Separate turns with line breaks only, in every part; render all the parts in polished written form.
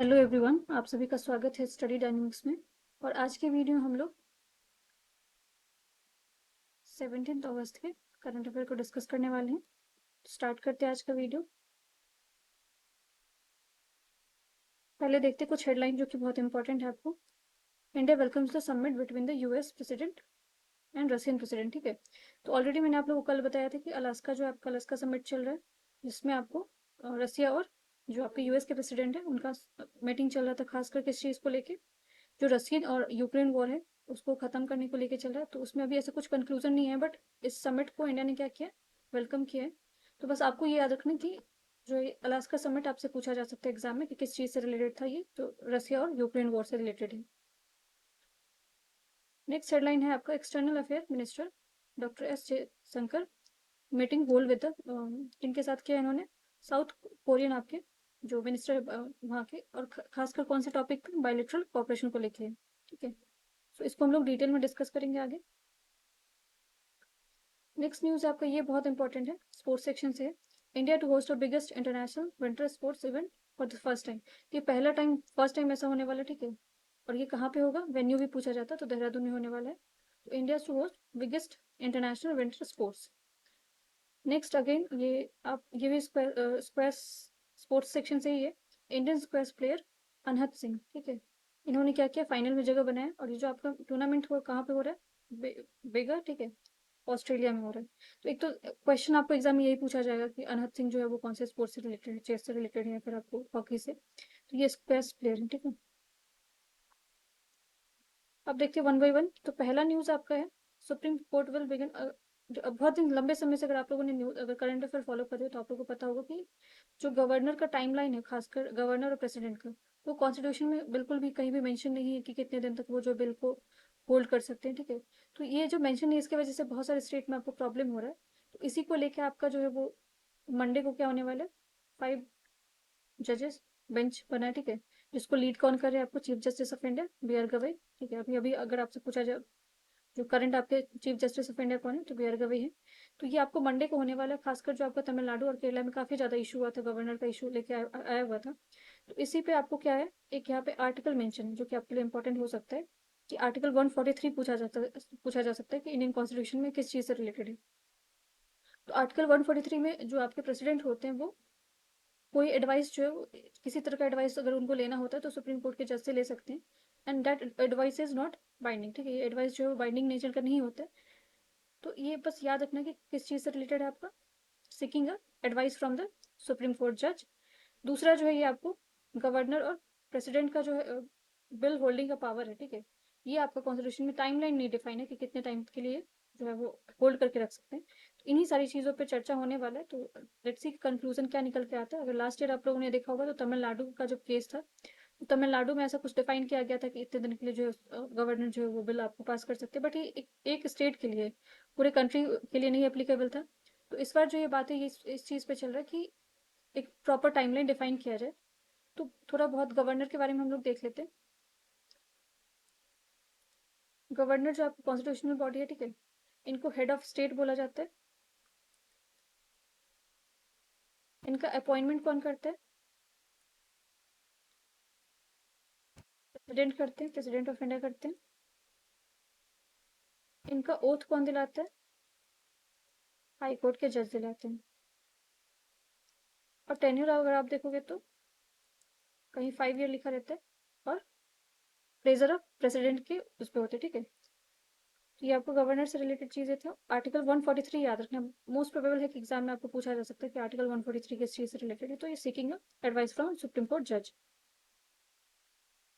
Hello everyone, आप सभी का स्वागत है स्टडी डायनेमिक्स में। और आज के वीडियो में हम लोग 17 अगस्त के करंट अफेयर को डिस्कस करने वाले हैं। स्टार्ट करते हैं आज का वीडियो। पहले देखते हैं कुछ हेडलाइन जो कि बहुत इंपॉर्टेंट है आपको। India welcomes the summit between the US president and Russian president. ठीक है, तो ऑलरेडी मैंने आप लोगों को कल बताया था कि अलास्का जो आपका अलास्का समिट चल रहा है, जिसमें आपको रसिया और जो आपके यूएस के प्रेसिडेंट है उनका मीटिंग चल रहा था, खासकर किस चीज़ को लेके, जो रशियन और यूक्रेन वॉर है उसको खत्म करने को लेके चल रहा है। तो उसमें अभी ऐसा कुछ कंक्लूजन नहीं है, बट इस समिट को इंडिया ने क्या किया, वेलकम किया है। तो बस आपको ये याद रखना कि जो ये अलास्का समिट आपसे पूछा जा सकता है एग्जाम में कि किस चीज़ से रिलेटेड था, ये तो रसिया और यूक्रेन वॉर से रिलेटेड है। नेक्स्ट हेडलाइन है आपका external affair minister doctor S Jaishankar meeting hold with किनके साथ किया इन्होंने, साउथ कोरियन आपके जो मिनिस्टर है वहाँ के, और खासकर कौन से टॉपिक पे, बायलेटरल कॉपरेशन को लेके है। ठीक है, तो इसको हम लोग डिटेल में डिस्कस करेंगे आगे। नेक्स्ट न्यूज आपका ये बहुत इंपॉर्टेंट है, स्पोर्ट्स सेक्शन से है। India to host biggest international winter sports event for the first time. ये पहला टाइम, फर्स्ट टाइम ऐसा होने वाला है। ठीक है, और ये कहाँ पे होगा, वेन्यू भी पूछा जाता तो देहरादून में होने वाला है। तो India to host biggest international winter sports. Next again ये आप ये भी स्क्वायर स्पोर्ट्स सेक्शन से ही है। इंडियन स्क्वायर प्लेयर अनहद सिंह, ठीक है, इन्होंने क्या किया, फाइनल में जगह बनाया। और ये जो आपका टूर्नामेंट हो कहाँ पे हो रहा है, बेगा, ठीक है, ऑस्ट्रेलिया में हो रहा है। तो एक तो क्वेश्चन आपको एग्जाम में यही पूछा जाएगा कि अनहद सिंह जो है वो कौन से स्पोर्ट्स से रिलेटेड है, चेस से रिलेटेड है या फिर आपको हॉकी से। तो ये स्क्वैश प्लेयर है। ठीक है, अब देखते हैं वन बाई वन। तो पहला न्यूज आपका है, सुप्रीम कोर्ट विल बिगिन। बहुत दिन लंबे समय से अगर आप लोगों ने न्यूज, अगर करंट अफेयर फॉलो कर रहे हो तो आप लोगों को पता होगा कि जो गवर्नर का टाइमलाइन है, खासकर गवर्नर और प्रेसिडेंट का, वो कॉन्स्टिट्यूशन में बिल्कुल भी कहीं भी मेंशन नहीं है कि कितने दिन तक वो जो बिल को होल्ड कर सकते हैं। ठीक है, तो ये जो मेंशन नहीं है, इसकी वजह से बहुत सारे स्टेट में आपको प्रॉब्लम हो रहा है। तो इसी को लेकर आपका जो है वो मंडे को क्या होने वाला है, 5 जजेस बेंच बना है। ठीक है, जिसको लीड कौन कर रहे हैं, आपको chief justice of India B R Gavai. ठीक है, अभी अभी अगर आपसे पूछा जाए जो करंट आपके चीफ जस्टिस ऑफ इंडिया कौन है, तो बी आर गवई है। तो ये आपको मंडे को होने वाला है। खासकर जो आपका तमिलनाडु और केरला में काफी ज्यादा इशू हुआ था, गवर्नर का इशू लेके आया हुआ था। तो इसी पे आपको क्या है, एक यहाँ पे आर्टिकल मेंशन है जो कि आपके लिए इंपॉर्टेंट हो सकता है, कि आर्टिकल 143 पूछा जा सकता है कि इंडियन कॉन्स्टिट्यूशन में किस चीज से रिलेटेड है। तो आर्टिकल 143 में जो आपके प्रेसिडेंट होते हैं, वो कोई एडवाइस जो है किसी तरह का एडवाइस अगर उनको लेना होता है तो सुप्रीम कोर्ट के जज से ले सकते हैं। And that advice is not binding. ठीक है, ये एडवाइस जो है बाइंडिंग नेचर का नहीं होता है। तो ये बस याद रखना कि किस चीज़ से रिलेटेड है आपका, seeking a advice from the supreme court जज। दूसरा जो है ये आपको गवर्नर और प्रेसिडेंट का जो है बिल होल्डिंग का पावर है। ठीक है, ये आपका कॉन्स्टिट्यूशन में टाइमलाइन नहीं डिफाइन है कि कितने टाइम के लिए जो है वो होल्ड करके रख सकते हैं। तो इन्हीं सारी चीज़ों पे चर्चा होने वाला है। तो लेट्स सी कंक्लूजन क्या निकल के आता है। अगर लास्ट ईयर आप लोगों ने देखा होगा तो तमिलनाडु का जो केस था, तो तमिलनाडु में ऐसा कुछ डिफाइन किया गया था कि इतने दिन के लिए जो है गवर्नर जो है वो बिल आपको पास कर सकते हैं। बट ये एक स्टेट के लिए, पूरे कंट्री के लिए नहीं एप्लीकेबल था। तो इस बार जो ये बात है ये इस चीज़ पे चल रहा है कि एक प्रॉपर टाइमलाइन डिफाइन किया जाए। तो थोड़ा बहुत गवर्नर के बारे में हम लोग देख लेते हैं। गवर्नर जो आपकी कॉन्स्टिट्यूशनल बॉडी है, ठीक है, इनको हेड ऑफ स्टेट बोला जाता है। इनका अपॉइंटमेंट कौन करता है, प्रेसिडेंट करते हैं, प्रेसिडेंट ऑफ इंडिया करते हैं। इनका ओथ कौन दिलाता है, हाई कोर्ट के जज दिलाते हैं। और टेन्यूर अगर आप देखोगे तो कहीं 5 ईयर लिखा रहता है, और प्लेजर ऑफ प्रेसिडेंट के उस पर होते हैं। ठीक है, तो ये आपको गवर्नर से रिलेटेड चीजें थे। आर्टिकल 143 याद रखना, मोस्ट प्रोबेबल है कि एग्जाम में आपको पूछा जा सकता है कि आर्टिकल 143 किस चीज से रिलेटेड है। तो ये seeking advice from supreme court जज।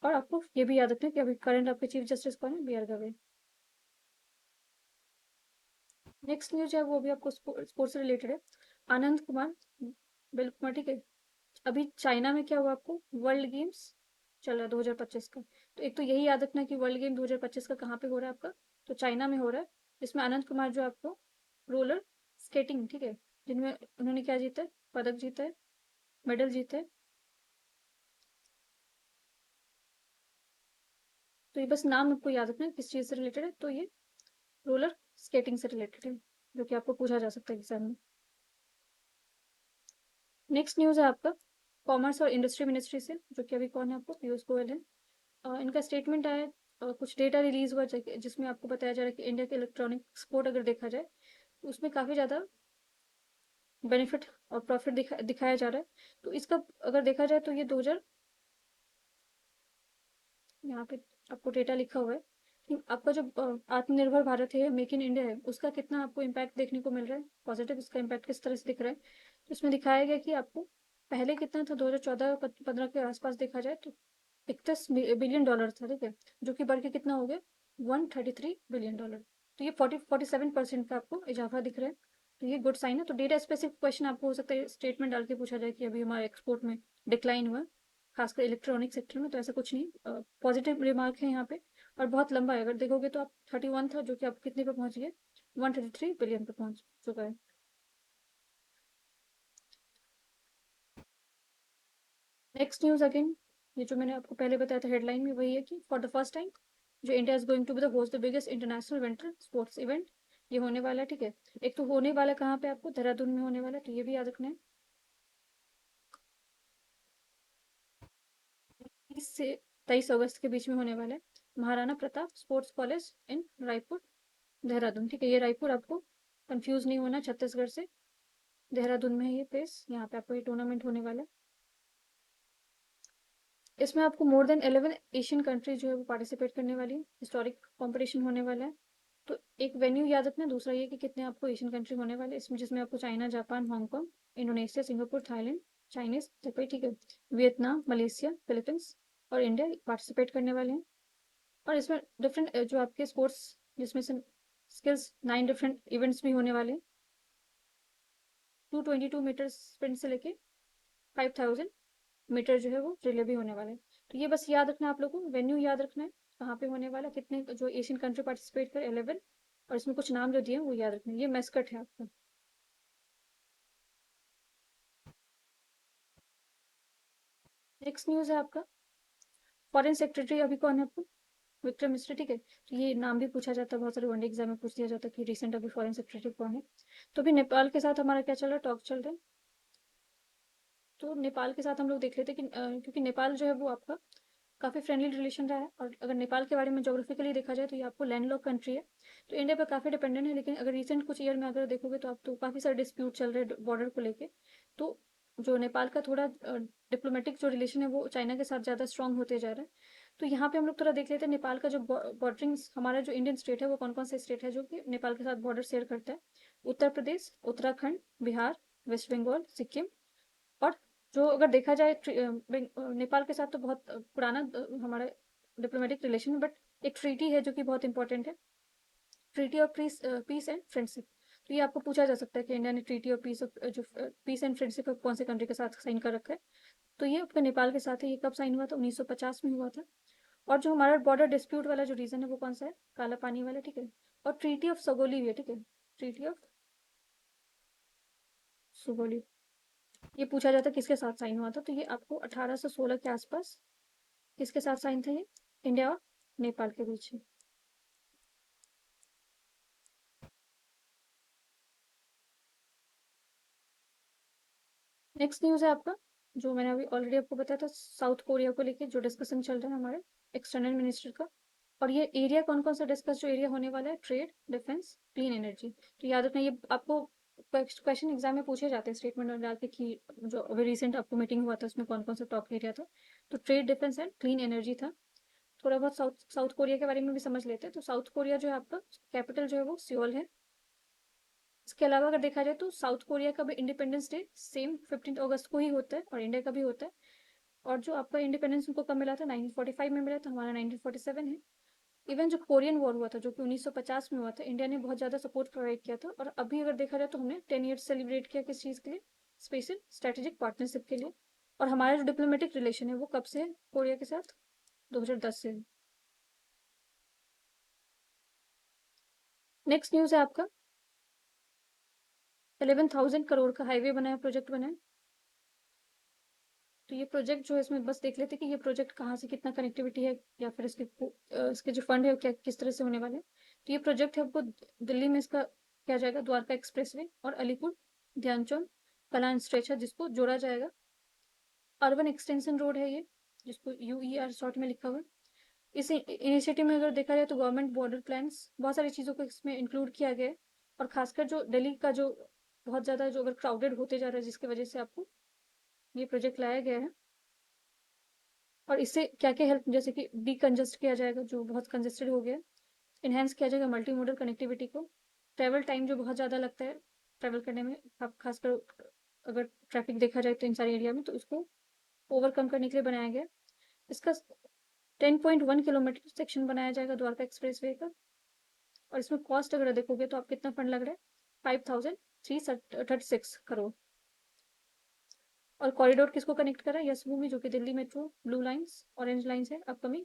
और आपको ये भी याद रखना है कि अभी करंट आपके चीफ जस्टिस कौन है, B R Gavai. Next news है वो भी आपको स्पोर्ट्स से रिलेटेड है। आनंद कुमार, बिल कुमार, ठीक है, अभी चाइना में क्या हुआ, आपको वर्ल्ड गेम्स चल रहा है 2025 का। तो एक तो यही याद रखना कि वर्ल्ड गेम 2025 का कहाँ पे हो रहा है आपका, तो चाइना में हो रहा है। जिसमें आनंद कुमार जो आपको रोलर स्केटिंग, ठीक है, जिनमें उन्होंने क्या जीता है, पदक जीता है, मेडल जीता है। तो ये बस नाम आपको याद रखना है किस चीज से रिलेटेड है। तो ये रोलर स्केटिंग से रिलेटेड है, जो कि आपको पूछा जा सकता है एग्जाम में। नेक्स्ट न्यूज है आपका कॉमर्स और इंडस्ट्री मिनिस्ट्री से, जो कि अभी कौन है आपको, पीयूष गोयल है। इनका स्टेटमेंट आया कुछ डेटा रिलीज हुआ जिसमें आपको बताया जा रहा है कि इंडिया के इलेक्ट्रॉनिक एक्सपोर्ट अगर देखा जाए तो उसमें काफ़ी ज़्यादा बेनिफिट और प्रॉफिट दिखाया जा रहा है। तो इसका अगर देखा जाए तो ये 2000, यहाँ पे आपको डेटा लिखा हुआ है कि आपका जो आत्मनिर्भर भारत है, मेक इन इंडिया है, उसका कितना आपको इम्पैक्ट देखने को मिल रहा है, पॉजिटिव उसका इम्पैक्ट किस तरह से दिख रहा है। तो इसमें दिखाया गया कि आपको पहले कितना था, 2014-15 के आसपास देखा जाए तो 31 बिलियन डॉलर था, ठीक है, जो कि बढ़ के कितना हो गया, 133 बिलियन डॉलर। तो ये 47% का आपको इजाफा दिख रहा है। तो ये गुड साइन है। तो डेटा स्पेसिफिक क्वेश्चन आपको हो सकता है स्टेटमेंट डाल के पूछा जाए कि अभी हमारे एक्सपोर्ट में डिक्लाइन हुआ, खासकर इलेक्ट्रॉनिक सेक्टर में। तो ऐसा कुछ नहीं, पॉजिटिव रिमार्क है यहाँ पे। और बहुत लंबा है, अगर देखोगे तो आप 31 था जो कि आप कितने पे पहुंच गए, 133 बिलियन पे पहुंच चुका है। नेक्स्ट न्यूज अगेन, ये जो मैंने आपको पहले बताया था हेडलाइन में, वही है कि फॉर द फर्स्ट टाइम जो India is going to be the host the biggest international winter sports event, ये होने वाला है, ठीक है। एक तो होने वाला कहाँ पे, आपको देहरादून में होने वाला है, तो ये भी याद रखना है। 30 से 23 अगस्त के बीच में होने वाला है, Maharana Pratap sports college in Raipur, Dehradun, ठीक है। ये रायपुर, आपको कंफ्यूज नहीं होना छत्तीसगढ़ से, देहरादून में है ये प्लेस, यहाँ पे आपको ये टूर्नामेंट होने वाला है। इसमें आपको मोर देन 11 एशियन कंट्री जो है वो पार्टिसिपेट करने वाली है, हिस्टोरिक कंपटीशन होने वाला है। तो एक वेन्यू याद रखना, दूसरा ये कि कितने आपको एशियन कंट्री होने वाले इसमें, जिसमें आपको China, Japan, Hong Kong, Indonesia, Singapore, Thailand, Chinese Japan, ठीक है, वियतनाम, मलेशिया, फिलीपींस और इंडिया पार्टिसिपेट करने वाले हैं। और इसमें डिफरेंट जो आपके स्पोर्ट्स, जिसमें से स्किल्स 9 डिफरेंट इवेंट्स भी होने वाले हैं, 222 मीटर स्प्रिंट से लेके 5000 मीटर जो है वो रिले भी होने वाले हैं। तो ये बस याद रखना, आप लोगों को वेन्यू याद रखना है कहाँ पे होने वाला, कितने जो एशियन कंट्री पार्टिसिपेट कर, 11, और इसमें कुछ नाम जो दिए हैं वो याद रखना है। ये मैस्कट है आपका। नेक्स्ट न्यूज है आपका, फॉरेन सेक्रेटरी अभी कौन है आपको, विक्रम मिश्री, ठीक है। तो ये नाम भी पूछा जाता है, बहुत सारे वनडे एग्जाम में पूछ दिया जाता है कि रिसेंट अभी फॉरेन सेक्रेटरी कौन है। तो अभी नेपाल के साथ हमारा क्या चल रहा है, टॉक चल रहा है। तो नेपाल के साथ हम लोग देख लेते हैं कि क्योंकि नेपाल जो है वो आपका काफ़ी फ्रेंडली रिलेशन रहा है। और अगर नेपाल के बारे में जोग्राफिकली देखा जाए तो ये आपको लैंडलॉक कंट्री है, तो इंडिया पर काफ़ी डिपेंडेंट है। लेकिन अगर रिसेंट कुछ ईयर में अगर देखोगे तो आप तो काफ़ी सारे डिस्प्यूट चल रहे हैं बॉर्डर को लेके। तो जो नेपाल का थोड़ा डिप्लोमेटिक जो रिलेशन है वो चाइना के साथ ज़्यादा स्ट्रांग होते जा रहा है। तो यहाँ पे हम लोग थोड़ा देख लेते हैं नेपाल का जो बॉर्डरिंग, हमारा जो इंडियन स्टेट है वो कौन कौन से स्टेट है जो कि नेपाल के साथ बॉर्डर शेयर करता है। उत्तर प्रदेश, उत्तराखंड, बिहार, वेस्ट बंगाल, सिक्किम। और जो अगर देखा जाए नेपाल के साथ तो बहुत पुराना हमारा डिप्लोमेटिक रिलेशन है, बट एक ट्रीटी है जो कि बहुत इंपॉर्टेंट है, treaty of peace and friendship. तो ये आपको पूछा जा सकता है कि इंडिया ने treaty of peace and friendship कौन से कंट्री के साथ साइन कर रखा है। तो ये आपका नेपाल के साथ है। ये कब साइन हुआ था, 1950 में हुआ था। और जो हमारा बॉर्डर डिस्प्यूट वाला जो रीजन है वो कौन सा है, काला पानी वाला, ठीक है। और ट्रीटी ऑफ सगोली भी है, ठीक है, ट्रीटी ऑफ सुगोली। ये पूछा जाता है किसके साथ साइन हुआ था, तो ये आपको 1816 के आसपास किसके साथ साइन था, ये इंडिया और नेपाल के बीच में। नेक्स्ट न्यूज़ है आपका, जो मैंने अभी ऑलरेडी आपको बताया था, साउथ कोरिया को लेके जो डिस्कशन चल रहा है हमारे एक्सटर्नल मिनिस्टर का। और ये एरिया कौन कौन सा डिस्कस जो एरिया होने वाला है, ट्रेड, डिफेंस, क्लीन एनर्जी। तो याद रखना, ये आपको क्वेश्चन एग्जाम में पूछे जाते हैं स्टेटमेंट में डाल के कि जो अभी रिसेंट आपको मीटिंग हुआ था उसमें कौन कौन सा टॉप एरिया था। तो trade, defence and clean energy था। थोड़ा बहुत साउथ साउथ कोरिया के बारे में भी समझ लेते हैं। तो साउथ कोरिया जो है आपका कैपिटल जो है वो सियोल है। इसके अलावा अगर देखा जाए तो साउथ कोरिया का भी इंडिपेंडेंस डे सेम 15 अगस्त को ही होता है और इंडिया का भी होता है। और जो आपका इंडिपेंडेंस उनको कब मिला था, 1945 में मिला था, हमारा 1947 है। इवन जो कोरियन वॉर हुआ था जो कि 1950 में हुआ था, इंडिया ने बहुत ज़्यादा सपोर्ट प्रोवाइड किया था। और अभी अगर देखा जाए तो हमने 10 ईयर्स सेलिब्रेट किया किस चीज़ के लिए, स्पेशल स्ट्रेटेजिक पार्टनरशिप के लिए। और हमारा जो डिप्लोमेटिक रिलेशन है वो कब से है कोरिया के साथ, 2010 से है। नेक्स्ट न्यूज़ है आपका, 11,000 करोड़ का हाईवे बना है, प्रोजेक्ट बना है। तो ये प्रोजेक्ट जो है इसमें बस देख लेते हैं कि ये प्रोजेक्ट कहाँ से कितना कनेक्टिविटी है, या फिर इसके जो फंड है वो क्या किस तरह से होने वाले हैं। तो ये प्रोजेक्ट है आपको दिल्ली में इसका क्या जाएगा, द्वारका एक्सप्रेसवे और अलीपुर ध्यानचंद कलान स्ट्रेच है जिसको जोड़ा जाएगा अर्बन एक्सटेंशन रोड है ये, जिसको यूईआर शॉर्ट में लिखा हुआ है। इस इनिशिएटिव में अगर देखा जाए तो गवर्नमेंट बॉर्डर प्लान्स बहुत सारी चीज़ों को इसमें इंक्लूड किया गया है, और खासकर जो दिल्ली का जो बहुत ज़्यादा जो अगर क्राउडेड होते जा रहा है, जिसकी वजह से आपको ये प्रोजेक्ट लाया गया है। और इससे क्या क्या हेल्प, जैसे कि डीकंजस्ट किया जाएगा जो बहुत कंजस्टेड हो गया है, इन्हेंस किया जाएगा मल्टी मोडल कनेक्टिविटी को, ट्रैवल टाइम जो बहुत ज़्यादा लगता है ट्रैवल करने में, खासकर अगर ट्रैफिक देखा जाए तो इन सारे एरिया में, तो उसको ओवरकम करने के लिए बनाया गया। इसका 10.1 किलोमीटर सेक्शन बनाया जाएगा द्वारका एक्सप्रेस वे का। और इसमें कॉस्ट अगर देखोगे तो आप कितना फंड लग रहा है, 5,336 करोड़। और कॉरिडोर किसको कनेक्ट कर रहा है, यशभूमि जो कि Delhi metro blue lines orange lines है अपकमिंग,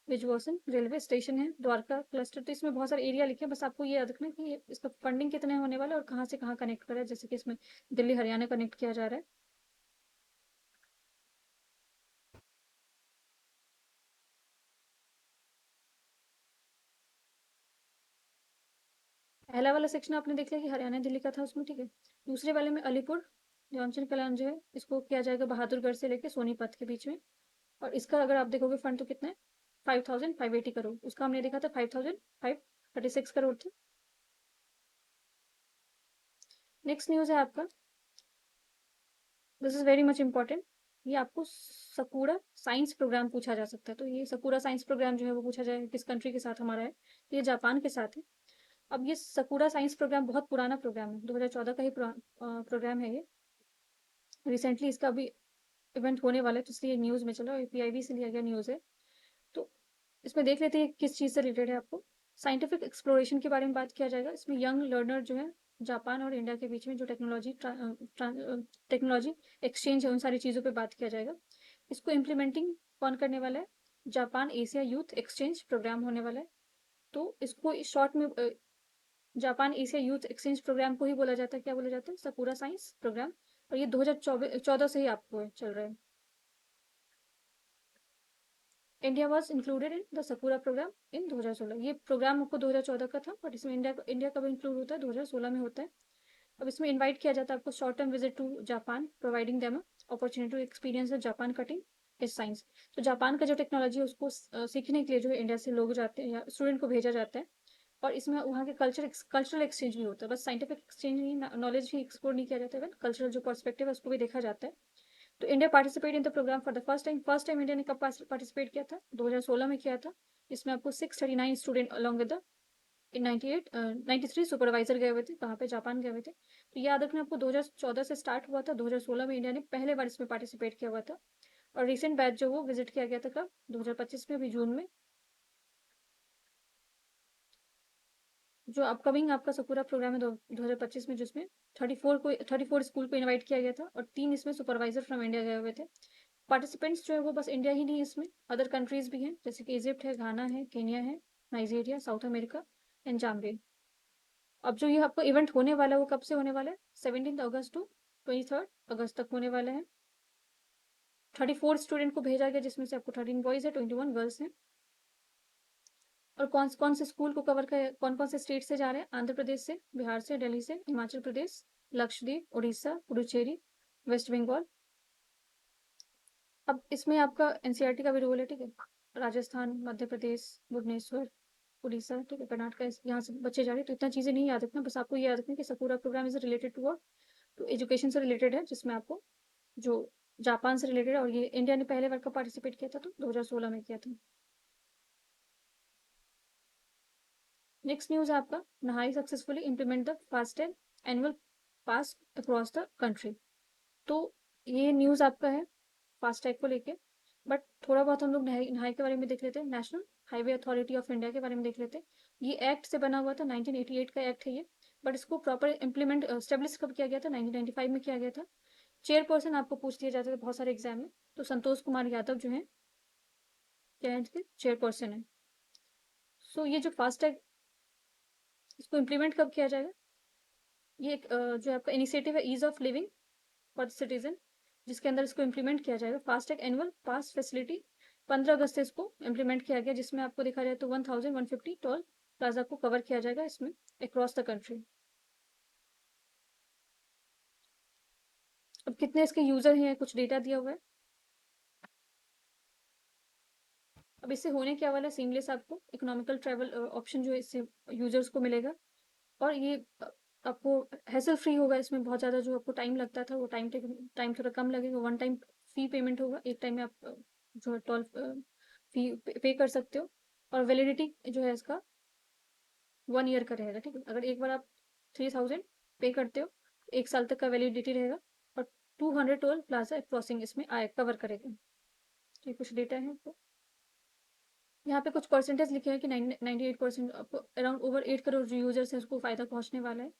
विजवासन रेलवे स्टेशन है, द्वारका क्लस्टर। तो इसमें बहुत सारे एरिया लिखे हैं, बस आपको ये याद रखना है कि इसका फंडिंग कितने होने वाला है और कहाँ से कहाँ कनेक्ट कर रहा है, जैसे कि इसमें दिल्ली हरियाणा कनेक्ट किया जा रहा है। पहला वाला सेक्शन आपने देख लिया कि हरियाणा दिल्ली का था उसमें, ठीक है। दूसरे वाले में अलीपुर जॉनसन कलान जो है, इसको किया जाएगा बहादुरगढ़ से लेके सोनीपत के बीच में। और इसका अगर आप देखोगे फंड तो कितना है, 5,580 करोड़। उसका हमने देखा था 5,536 करोड़ थे। नेक्स्ट न्यूज़ है आपका, this is very much important. ये आपको सकुरा साइंस प्रोग्राम पूछा जा सकता है। तो ये सकुरा साइंस प्रोग्राम जो है वो पूछा जाए किस कंट्री के साथ हमारा है, तो ये जापान के साथ है। अब ये सकुरा साइंस प्रोग्राम बहुत पुराना प्रोग्राम है, 2014 का ही प्रोग्राम है ये। रिसेंटली इसका अभी इवेंट होने वाला है, तो इसलिए न्यूज़ में चला और पीआईबी से लिया गया न्यूज़ है। तो इसमें देख लेते हैं किस चीज़ से रिलेटेड है। आपको साइंटिफिक एक्सप्लोरेशन के बारे में बात किया जाएगा। इसमें यंग लर्नर जो है, जापान और इंडिया के बीच में जो टेक्नोलॉजी एक्सचेंज है, उन सारी चीज़ों पे बात किया जाएगा। इसको इम्प्लीमेंटिंग कौन करने वाला है, Japan Asia youth exchange program होने वाला है। तो इसको शॉर्ट में Japan Asia youth exchange program को ही बोला जाता है, क्या बोला जाता है, सकुरा साइंस प्रोग्राम। और ये 2014 से ही आपको चल रहा है। India was included in the Sakura programme इन 2016। ये प्रोग्राम आपको 2014 का था, बट इसमें इंडिया कब इंक्लूड होता है, 2016 में होता है। अब इसमें इनवाइट किया जाता है आपको short term visit to Japan, providing them opportunity to experience the Japan cutting is science. तो जापान का जो टेक्नोलॉजी है उसको सीखने के लिए जो है इंडिया से लोग जाते हैं या स्टूडेंट को भेजा जाता है। और इसमें वहाँ के कल्चरल एक्सचेंज भी होता है, बस साइंटिफिक एक्सचेंज ही नॉलेज ही एक्सप्लोर नहीं किया जाता है, कल्चरल जो पर्सपेक्टिव है उसको भी देखा जाता है। तो India participate in the program for the first time India ने कब पार्टिसिपेट किया था, 2016 में किया था। इसमें आपको 639 student along with the 93 supervisor गए हुए थे, कहाँ पे, जापान गए हुए थे। तो याद रखना आपको 2014 से स्टार्ट हुआ था, 2016 में इंडिया ने पहले बार इसमें पार्टिसिपेट किया हुआ था। और रिसेंट बैच जो वो विजिट किया गया था कब, 2025 में, अभी जून में। जो अपकमिंग आपका सकुरा प्रोग्राम है 2025 में, जिसमें 34 स्कूल को इनवाइट किया गया था, और 3 इसमें सुपरवाइजर फ्रॉम इंडिया गए हुए थे। पार्टिसिपेंट्स जो है वो बस इंडिया ही नहीं है, इसमें अदर कंट्रीज भी हैं, जैसे कि इजिप्ट है, घाना है, केनिया है, Nigeria, south America and Zambia. अब जो ये आपका इवेंट होने वाला है वो कब से होने वाला है, 17 अगस्त टू 23 अगस्त तक होने वाला है। 34 स्टूडेंट को भेजा गया, जिसमें से आपको 13 बॉयज है, 21 गर्ल्स हैं। और कौन कौन से स्कूल को कवर कर, कौन कौन से स्टेट से जा रहे हैं, आंध्र प्रदेश से, बिहार से, दिल्ली से, हिमाचल प्रदेश, लक्षद्वीप, उड़ीसा, पुडुचेरी, वेस्ट बंगाल। अब इसमें आपका एनसीईआरटी का भी रोल है, ठीक है। राजस्थान, मध्य प्रदेश, भुवनेश्वर, उड़ीसा, ठीक है, कर्नाटका, यहाँ से बच्चे जा रहे हैं। तो इतना चीज़ें नहीं याद रखना, बस आपको ये याद रखना कि Sakura program is related to तो एजुकेशन से रिलेटेड है, जिसमें आपको जो जापान से रिलेटेड है। और ये इंडिया ने पहले बार कब पार्टिसिपेट किया था, तो 2016 में किया था। नेक्स्ट न्यूज़ है आपका, नहाई successfully implement the FASTag annual pass across the country. तो ये न्यूज़ आपका है फास्टैग को लेके। बट थोड़ा बहुत हम लोग नहाई नहाई के बारे में देख लेते हैं, national highway authority of India के बारे में देख लेते हैं। ये एक्ट से बना हुआ था, 1988 का एक्ट है ये। बट इसको प्रॉपर इम्प्लीमेंट स्टेब्लिश कब किया गया था, 1995 में किया गया था। चेयरपर्सन आपको पूछ दिया जाता है बहुत सारे एग्जाम में, तो संतोष कुमार यादव जो है, क्या है, इसके चेयरपर्सन है। सो ये जो फास्टैग, इसको इम्प्लीमेंट कब किया जाएगा, ये एक जो आपका इनिशिएटिव है, ease of living for citizen, जिसके अंदर इसको इम्प्लीमेंट किया जाएगा। फास्टैग एनुअल पास फैसिलिटी 15 अगस्त से इसको इम्प्लीमेंट किया गया, जिसमें आपको देखा जाए तो 1150 टोल प्लाजा को कवर किया जाएगा इसमें अक्रॉस द कंट्री। अब कितने इसके यूजर हैं, कुछ डेटा दिया हुआ है। अब इससे होने क्या वाला है, सीमलेस आपको इकोनॉमिकल ट्रैवल ऑप्शन जो है इससे यूजर्स को मिलेगा, और ये आपको हैसल फ्री होगा। इसमें बहुत ज़्यादा जो आपको टाइम लगता था वो टाइम थोड़ा कम लगेगा। वन टाइम फी पेमेंट होगा, एक टाइम में आप जो है 12 फी पे कर सकते हो। और वैलिडिटी जो है इसका 1 ईयर का रहेगा, ठीक है। अगर एक बार आप 3000 पे करते हो, 1 साल तक का वैलिडिटी रहेगा। और 200 टोल प्लाजा क्रॉसिंग इसमें आए कवर करेगा। ये कुछ डेटा है आपको। यहाँ पे कुछ परसेंटेज लिखे हैं कि 98% आपको अराउंड ओवर 8 करोड़ जो यूजर्स हैं उसको फायदा पहुंचने वाला है।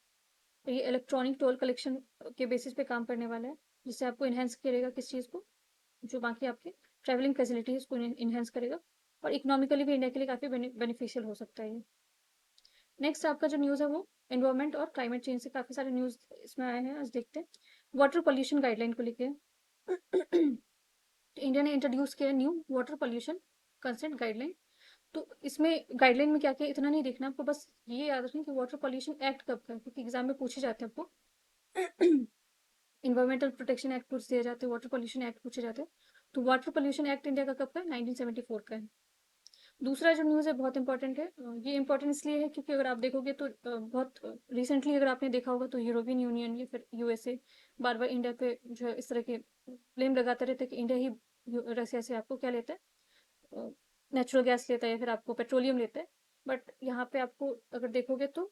तो ये इलेक्ट्रॉनिक टोल कलेक्शन के बेसिस पे काम करने वाला है, जिससे आपको इन्हेंस करेगा किस चीज़ को, जो बाकी आपके ट्रैवलिंग फैसिलिटी है उसको इन्हेंस करेगा। और इकोनॉमिकली भी इंडिया के लिए काफ़ी बेनिफिशियल हो सकता है ये। नेक्स्ट आपका जो न्यूज़ है वो एनवायरमेंट और क्लाइमेट चेंज से काफ़ी सारे न्यूज़ इसमें आए हैं, आज देखते हैं। वाटर पोल्यूशन गाइडलाइन को लेके तो इंडिया ने इंट्रोड्यूस किया new water pollution consent guideline. तो इसमें गाइडलाइन में क्या क्या इतना नहीं देखना आपको, बस ये याद रखना कि वाटर पोल्यूशन एक्ट कब का है, क्योंकि एग्जाम में पूछे जाते हैं आपको। इन्वायरमेंटल प्रोटेक्शन एक्ट पूछ दिए जाते हैं, वाटर पोल्यूशन एक्ट पूछे जाते हैं। तो वाटर पोल्यूशन एक्ट इंडिया का कब का है, 1974 का है। दूसरा जो न्यूज़ है बहुत इंपॉर्टेंट है। ये इंपॉर्टेंट इसलिए है क्योंकि अगर आप देखोगे तो बहुत रिसेंटली अगर आपने देखा होगा तो यूरोपियन यूनियन या फिर यूएसए बार बार इंडिया पे जो है इस तरह के ब्लेम लगाते रहते हैं कि इंडिया ही रसिया से आपको क्या लेता है, नेचुरल गैस लेता है या फिर आपको पेट्रोलियम लेता है। बट यहाँ पे आपको अगर देखोगे तो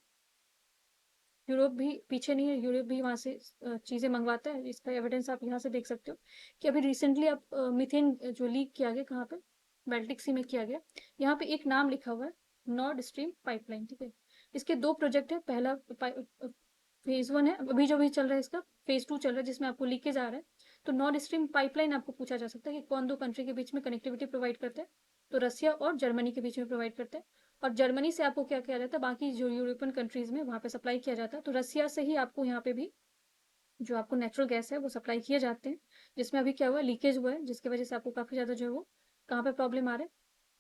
यूरोप भी पीछे नहीं है, यूरोप भी वहाँ से चीज़ें मंगवाता है। इसका एविडेंस आप यहाँ से देख सकते हो कि अभी रिसेंटली आप मीथेन जो लीक किया गया कहाँ पे, बाल्टिक सी में किया गया। यहाँ पे एक नाम लिखा हुआ है, नॉर्ड स्ट्रीम पाइपलाइन, ठीक है। इसके 2 प्रोजेक्ट है। पहला फेज 1 है, अभी जो भी चल रहा है इसका फेज 2 चल रहा है जिसमें आपको लीकेज आ रहा है। तो नॉर्ड स्ट्रीम पाइपलाइन आपको पूछा जा सकता है कि कौन दो कंट्री के बीच में कनेक्टिविटी प्रोवाइड करता है। तो रसिया और जर्मनी के बीच में प्रोवाइड करता है। और जर्मनी से आपको क्या किया जाता है, बाकी जो यूरोपियन कंट्रीज में वहाँ पे सप्लाई किया जाता है। तो रसिया से ही आपको यहाँ पे भी जो आपको नेचुरल गैस है वो सप्लाई किए जाते हैं। जिसमें अभी क्या हुआ है, लीकेज हुआ है, जिसकी वजह से आपको काफ़ी ज़्यादा जो है वो कहाँ पे प्रॉब्लम आ रहा है,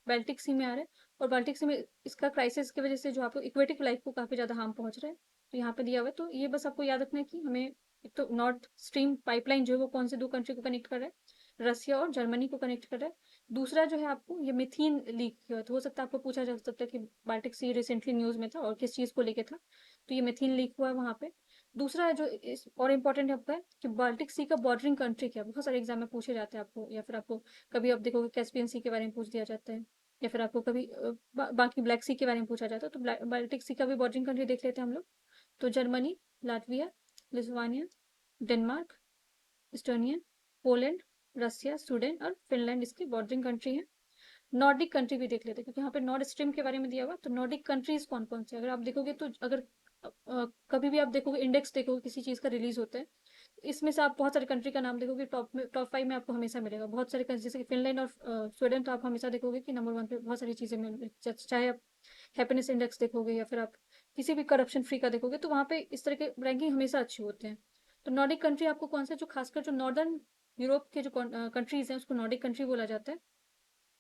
बाल्टिक सी में आ रहा है। और बाल्टिक सी में इसका क्राइसिस की वजह से जो आपको इक्वेटिक लाइफ को काफ़ी ज़्यादा हार्म पहुंच रहा है। तो यहाँ पे दिया हुआ है। तो ये बस आपको याद रखना है कि हमें एक तो नॉर्थ स्ट्रीम पाइपलाइन जो है वो कौन से 2 कंट्री को कनेक्ट कर रहा है, रसिया और जर्मनी को कनेक्ट कर रहा है। दूसरा जो है आपको ये मिथीन लीक किया, तो हो सकता है आपको पूछा जा सकता है कि बाल्टिक सी रिसेंटली न्यूज़ में था और किस चीज़ को लेके था। तो ये मिथीन लीक हुआ है वहाँ पे। दूसरा है जो इस और इम्पोर्टेंट है आपका है कि बाल्टिक सी का बॉर्डरिंग कंट्री क्या है, बहुत सारे एग्जाम में पूछे जाते हैं आपको, या फिर आपको कभी आप देखोगे कैस्पियन सी के बारे में पूछ दिया जाता है, या फिर आपको कभी बाकी ब्लैक सी के बारे में पूछा जाता है। तो बाल्टिक सी का भी बॉर्डरिंग कंट्री देख लेते हैं हम लोग। तो Germany, Latvia, Lithuania, Denmark, Estonia, Poland, Russia, Sweden और फिनलैंड इसकी बॉर्डरिंग कंट्री है। नॉर्डिक कंट्री भी देख लेते हैं क्योंकि यहाँ पे नॉर्थ स्ट्रीम के बारे में दिया हुआ। तो नॉर्डिक कंट्रीज कौन कौन से, अगर आप देखोगे तो अगर कभी भी आप देखोगे इंडेक्स देखोगे किसी चीज़ का रिलीज होता है, इसमें से आप बहुत सारे कंट्री का नाम देखोगे, टॉप 5 में आपको हमेशा मिलेगा बहुत सारे कंट्री, जैसे कि फिनलैंड और स्वीडन। तो आप हमेशा देखोगे कि नंबर 1 पे बहुत सारी चीज़ें मिल, चाहे आप हैप्पीनेस इंडेक्स देखोगे या फिर आप किसी भी करप्शन फ्री का देखोगे, तो वहाँ पे इस तरह के रैंकिंग हमेशा अच्छे होते हैं। तो नॉर्डिक कंट्री आपको कौन सा, जो खासकर जो नॉर्दर्न यूरोप के जो कंट्रीज हैं उसको नॉर्डिक कंट्री बोला जाता है,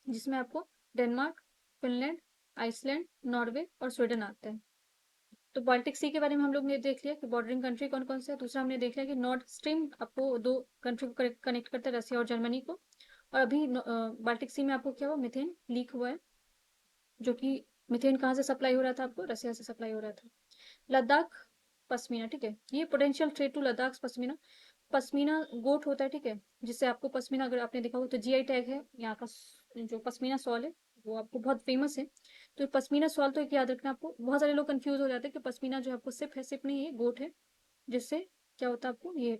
जिसमें आपको डेनमार्क, फिनलैंड, आइसलैंड, नॉर्वे और स्वीडन आता है। तो बाल्टिक सी के बारे में हम लोग ने देख लिया कि बॉर्डरिंग कंट्री कौन कौन से है। दूसरा हमने देख लिया कि नॉर्थ स्ट्रीम आपको 2 कंट्री को कनेक्ट करता है, रसिया और जर्मनी को। और अभी बाल्टिक सी में आपको क्या हुआ, मिथेन लीक हुआ है, जो कि मिथेन कहाँ से सप्लाई हो रहा था, आपको रसिया से सप्लाई हो रहा था। लद्दाख पश्मीना, ठीक है, ये potential threat to Ladakh pashmina. Pashmina goat होता है, ठीक है, जिससे आपको पश्मीना, अगर आपने देखा हो तो जीआई टैग है यहाँ का। जो पश्मीना सॉल है वो आपको बहुत फेमस है। तो पश्मीना सॉल तो एक याद रखना आपको, बहुत सारे लोग कंफ्यूज हो जाते हैं कि पश्मीना जो है आपको सिप है, सिप नहीं है, गोट है। जिससे क्या होता है, आपको ये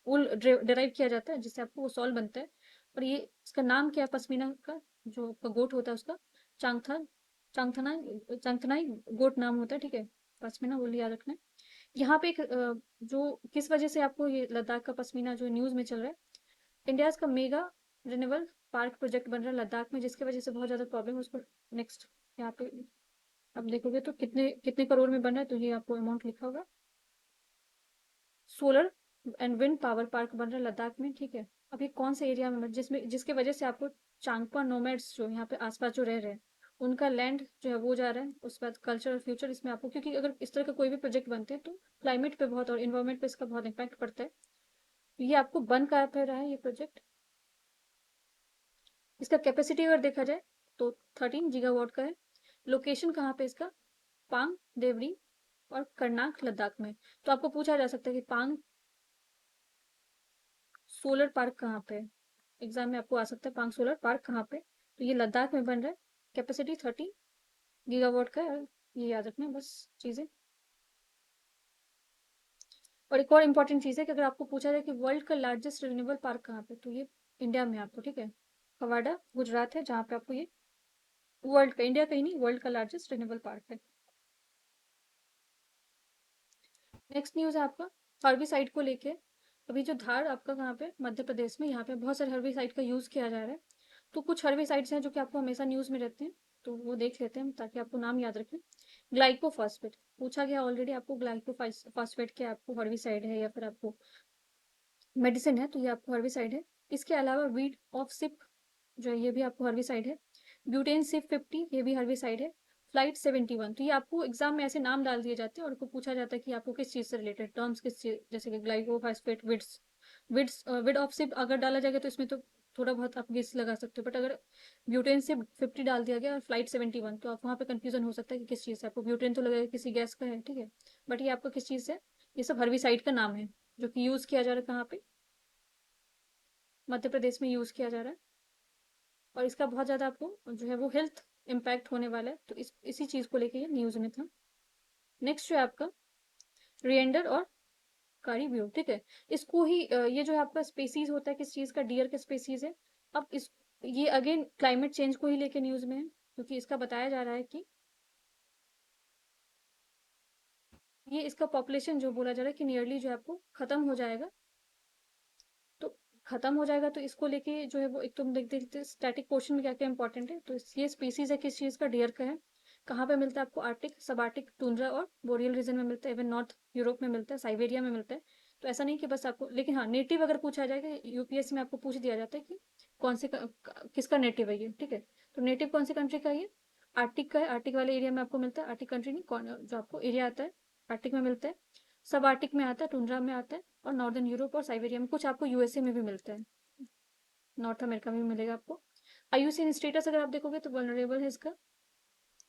वूल डिराइव किया जाता है, जिससे आपको वो सॉल बनता है। और ये इसका नाम क्या है पश्मीना का, जो आपका गोट होता है उसका चांगथा चांगथनाई गोट नाम होता है, ठीक है। पश्मीना वूल याद रखना है। यहाँ पे एक जो किस वजह से आपको ये लद्दाख का पश्मीना जो न्यूज में चल रहा है, इंडिया का मेगा रिन्यूएबल पार्क प्रोजेक्ट बन रहा है लद्दाख में, जिसकी वजह से बहुत ज्यादा प्रॉब्लम है उसको। नेक्स्ट यहाँ पे अब देखोगे तो कितने कितने करोड़ में बन रहा है, तो ये आपको अमाउंट लिखा होगा। Solar and wind power park बन रहा है लद्दाख में, ठीक है। अब ये कौन से एरिया में जिसमें जिसके वजह से आपको चांगपा नोमैड्स जो यहाँ पे आसपास जो रह रहे हैं उनका लैंड जो है वो जा रहा है। उसके बाद कल्चर और फ्यूचर इसमें आपको, क्योंकि अगर इस तरह का कोई भी प्रोजेक्ट बनते हैं तो क्लाइमेट पे बहुत और इन्वायरमेंट पे इसका बहुत इम्पैक्ट पड़ता है। तो ये आपको बन कहाँ पे रहा है ये प्रोजेक्ट, इसका कैपेसिटी अगर देखा जाए तो 13 गीगावाट का है। लोकेशन कहाँ पे इसका? पांग, देवरी और करनाक, लद्दाख में। तो आपको पूछा जा सकता है कि पांग सोलर पार्क कहाँ पे है। एग्जाम में आपको आ सकता है पांग सोलर पार्क कहाँ पे। तो ये लद्दाख में बन रहा है। कैपेसिटी 13 गीगावाट का है। ये याद रखना है बस चीजें। और एक और इम्पोर्टेंट चीज़ है कि अगर आपको पूछा जाए कि वर्ल्ड का लार्जेस्ट रिन्यूएबल पार्क कहाँ पे, तो ये इंडिया में है आपको, ठीक है। कवाडा गुजरात है, जहाँ पे आपको ये वर्ल्ड का, इंडिया का ही नहीं, वर्ल्ड का लार्जेस्ट रिन्यूएबल पार्क है। नेक्स्ट न्यूज़ है आपका हर्बिसाइड को लेके। अभी जो धार आपका कहाँ पे, मध्य प्रदेश में, यहाँ पे बहुत सारे हर्बिसाइड का यूज़ किया जा रहा है। तो कुछ हर्बिसाइड्स हैं जो कि आपको हमेशा न्यूज़ में रहते हैं, तो वो देख लेते हैं ताकि आपको नाम याद रखें। ग्लाइकोफॉस्फेट पूछा गया ऑलरेडी आपको, ग्लाइकोफॉस्फेट क्या आपको हर्बिसाइड है या फिर आपको मेडिसिन है, तो ये आपको हर्बिसाइड है। इसके अलावा वीड ऑफ सिप जो है ये भी आपको हर्बिसाइड है। ब्यूटेन सिप 50 ये भी हर्बिसाइड है। फ्लाइट 71, तो ये आपको एग्जाम में ऐसे नाम डाल दिए जाते हैं और आपको पूछा जाता है कि आपको किस चीज़ से रिलेटेड टर्म्स किस चीज, जैसे कि ग्लाइकोफॉस्फेट, विड ऑफ सिप अगर डाला जाएगा तो इसमें तो थोड़ा बहुत आप गेस लगा सकते हो, बट अगर ब्यूटेन से 50 डाल दिया गया और फ्लाइट 71, तो आप वहाँ पे कंफ्यूजन हो सकता है कि किस चीज़ से। आपको ब्यूटेन तो लगेगा किसी गैस का है, ठीक है, बट ये आपका किस चीज़ से। ये सब हर्बिसाइड का नाम है जो कि यूज़ किया जा रहा है कहाँ पे, मध्य प्रदेश में यूज़ किया जा रहा है। और इसका बहुत ज़्यादा आपको जो है वो हेल्थ इम्पैक्ट होने वाला है, तो इसी चीज़ को लेके ये न्यूज़ में था। नेक्स्ट जो है आपका रिएंडर और कारीब्यू, ठीक है। इसको ही ये जो है आपका स्पेसीज होता है किस चीज़ का, डियर का स्पेसीज है। अब इस ये अगेन क्लाइमेट चेंज को ही लेके न्यूज़ में है, क्योंकि इसका बताया जा रहा है कि ये इसका पॉपुलेशन जो बोला जा रहा है कि नियरली जो है आपको खत्म हो जाएगा। तो खत्म हो जाएगा तो इसको लेके जो है वो एक तुम देख देखते स्टैटिक पोर्शन में क्या क्या इंपॉर्टेंट है। तो ये स्पीसीज है किस चीज़ का, डियर का है। कहाँ पे मिलता है आपको, आर्टिक, सब आर्टिक, टुंड्रा और बोरियल रीजन में मिलता है। इवन नॉर्थ यूरोप में मिलता है, साइबेरिया में मिलता है। तो ऐसा नहीं कि बस आपको, लेकिन हाँ नेटिव अगर पूछा जाएगा यूपीएससी में आपको पूछ दिया जाता है कि कौन से किसका नेटिव है ये, ठीक है। तो नेटिव कौन सी कंट्री का है ये, आर्टिक का है। आर्टिक वाले एरिया में आपको मिलता है, आर्टिक कंट्री नहीं, कौन जो आपको एरिया आता है आर्टिक में मिलता है। सब आर्टिक में आता है, टुंड्रा में आता है, और नॉर्दर्न यूरोप और साइबेरिया में, कुछ आपको यूएसए में भी मिलता है, नॉर्थ अमेरिका में भी मिलेगा आपको। आईयूसीएन स्टेटस अगर आप देखोगे तो वल्नरेबल है इसका।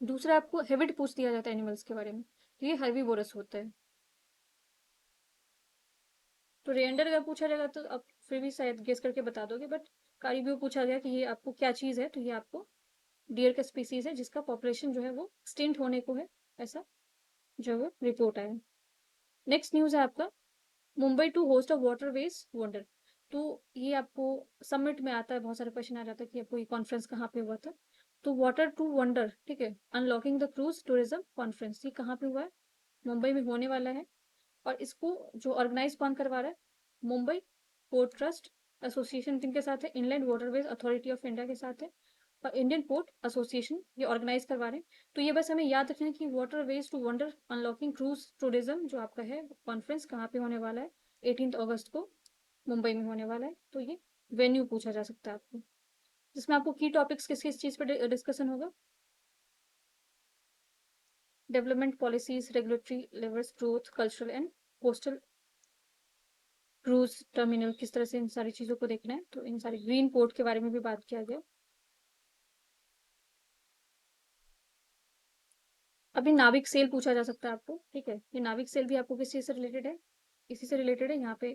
दूसरा आपको हेबिट पूछ दिया जाता है एनिमल्स के बारे में, तो ये हर्बीवोरस होता है। तो रेंडर अगर पूछा जाएगा तो आप फिर भी शायद गेस करके बता दोगे, बट कारीब्यू पूछा गया कि ये आपको क्या चीज़ है, तो ये आपको डियर का स्पीसीज है जिसका पॉपुलेशन जो है वो एक्सटिंक्ट होने को है, ऐसा जो है वो रिपोर्ट आया। नेक्स्ट न्यूज़ है आपका Mumbai to host a waterways wonder. तो ये आपको समिट में आता है, बहुत सारे क्वेश्चन आ जाता है कि आपको ये कॉन्फ्रेंस कहाँ पे हुआ था। तो वाटर टू वंडर, ठीक है, unlocking the cruise tourism conference, ये कहाँ पे हुआ है, मुंबई में होने वाला है। और इसको जो ऑर्गेनाइज कौन करवा रहा है, मुंबई पोर्ट ट्रस्ट एसोसिएशन जिनके साथ है, inland waterways authority of India के साथ है, और इंडियन पोर्ट एसोसिएशन ये ऑर्गेनाइज करवा रहे हैं। तो ये बस हमें याद रखना है कि waterways to wonder unlocking cruise tourism जो आपका है कॉन्फ्रेंस कहाँ पे होने वाला है, 18 अगस्त को मुंबई में होने वाला है। तो ये वेन्यू पूछा जा सकता है आपको, जिसमें आपको की टॉपिक्स किस किस चीज़ पर डिस्कशन होगा, development policies, regulatory levels, growth, cultural and coastal cruise terminal, किस तरह से इन सारी चीज़ों को देखना है। तो इन सारी ग्रीन पोर्ट के बारे में भी बात किया गया। अभी नाविक सेल पूछा जा सकता है आपको, ठीक है। ये नाविक सेल भी आपको किस चीज़ से रिलेटेड है, इसी से रिलेटेड है। यहाँ पे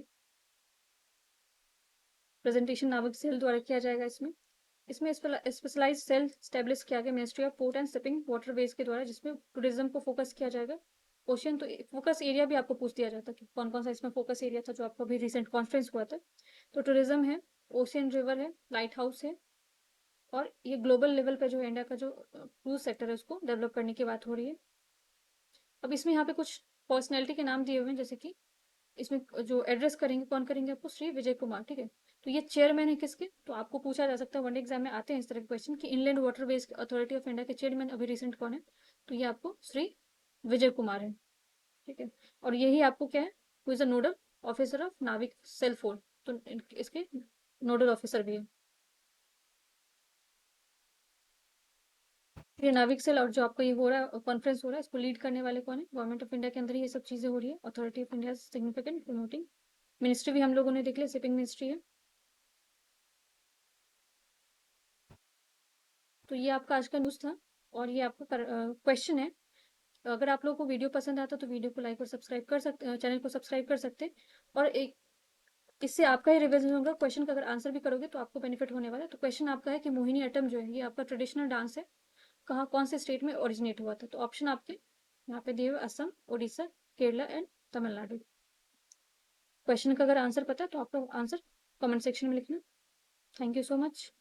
प्रेजेंटेशन नाविक सेल द्वारा किया जाएगा। इसमें इसमें स्पेशलाइज सेल स्टेब्लिश किया गया ministry of port and shipping waterways के द्वारा, जिसमें टूरिज्म को फोकस किया जाएगा। ओशियन, तो फोकस एरिया भी आपको पूछ दिया जाता है कि कौन कौन सा इसमें फोकस एरिया था जो आपका भी रिसेंट कॉन्फ्रेंस हुआ था। तो टूरिज्म है, ओशियन रिवर है, लाइट हाउस है, और ये ग्लोबल लेवल पे जो है इंडिया का जो क्रूज सेक्टर है उसको डेवलप करने की बात हो रही है। अब इसमें यहाँ पे कुछ पर्सनैलिटी के नाम दिए हुए हैं, जैसे कि इसमें जो एड्रेस करेंगे कौन करेंगे आपको, श्री विजय कुमार, ठीक है। तो ये चेयरमैन है किसके, तो आपको पूछा जा सकता है वनडे एग्जाम में आते हैं इस तरह के क्वेश्चन कि inland waterways authority of India के चेयरमैन अभी रिसेंट कौन है, तो ये आपको श्री विजय कुमार है, ठीक है। और यही आपको क्या है, who is the nodal officer of नाविक सेल फोर, तो इसके नोडल ऑफिसर भी है। ये नाविक सेल और जो आपका ये हो रहा है कॉन्फ्रेंस हो रहा है, इसको लीड करने वाले कौन है, गवर्नमेंट ऑफ इंडिया के अंदर ही ये सब चीजें हो रही है। Authority of India significant promoting ministry भी हम लोगों ने देख लिया, शिपिंग मिनिस्ट्री है। तो ये आपका आज का न्यूज़ था और ये आपका क्वेश्चन है। अगर आप लोगों को वीडियो पसंद आता तो वीडियो को लाइक और सब्सक्राइब कर सकते, चैनल को सब्सक्राइब कर सकते। और एक इससे आपका ही रिवीजन होगा। क्वेश्चन का अगर आंसर भी करोगे तो आपको बेनिफिट होने वाला है। तो क्वेश्चन आपका है कि मोहिनी अट्टम जो है ये आपका ट्रेडिशनल डांस है, कहाँ कौन से स्टेट में ओरिजिनेट हुआ था? तो ऑप्शन आपके यहाँ पे दिए हुए असम, उड़ीसा, केरला एंड तमिलनाडु। क्वेश्चन का अगर आंसर पता है तो आप लोग आंसर कमेंट सेक्शन में लिखना। Thank you so much.